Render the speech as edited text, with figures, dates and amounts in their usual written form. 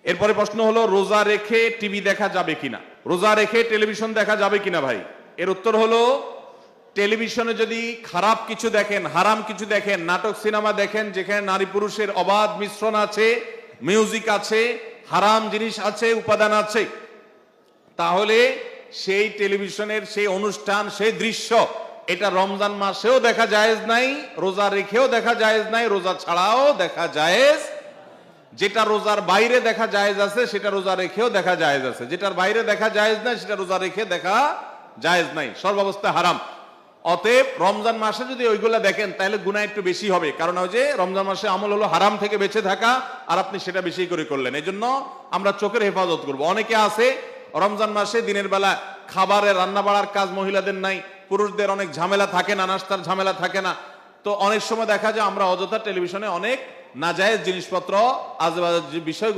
এরপরে প্রশ্ন হলো রোজা রেখে টিভি দেখা যাবে কিনা, রোজা রেখে টেলিভিশন দেখা যাবে কিনা ভাই? এর উত্তর হলো টেলিভিশনে যদি খারাপ কিছু দেখেন, হারাম কিছু দেখেন, নাটক সিনেমা দেখেন যেখানে নারী পুরুষের অবাধ মিশ্রণ আছে, মিউজিক আছে, হারাম জিনিস আছে, উপাদান আছে, তাহলে সেই টেলিভিশনের সেই অনুষ্ঠান সেই দৃশ্য এটা রমজান মাসেও দেখা জায়েজ নাই, রোজা রেখেও দেখা জায়েজ নাই, রোজা ছাড়াও দেখা জায়েজ। যেটা রোজার বাইরে দেখা জায়েজ আছে সেটা রোজা রেখেও দেখা জায়েজ আছে, যেটার বাইরে দেখা জায়েজ নাই সেটা রোজা রেখে দেখা জায়েজ নাই, সর্বাবস্থায় হারাম। অতএব রমজান মাসে যদি ওইগুলা দেখেন তাহলে গুনাহ একটু বেশি হবে, কারণ ওই যে রমজান মাসে আমল হলো হারাম থেকে বেঁচে থাকা, আর আপনি সেটা বেশি করে করলেন। এই জন্য আমরা চোখের হেফাজত করব। অনেকে আছে রমজান মাসে দিনের বেলা খাবারের রান্না বাড়ার কাজ মহিলাদের নাই, পুরুষদের অনেক ঝামেলা থাকে না, নাস্তার ঝামেলা থাকে না, তো অনেক সময় দেখা যায় আমরা অযথা টেলিভিশনে অনেক নাজায়েজ জিনিসপত্র আজেবাজে বিষয়গুলো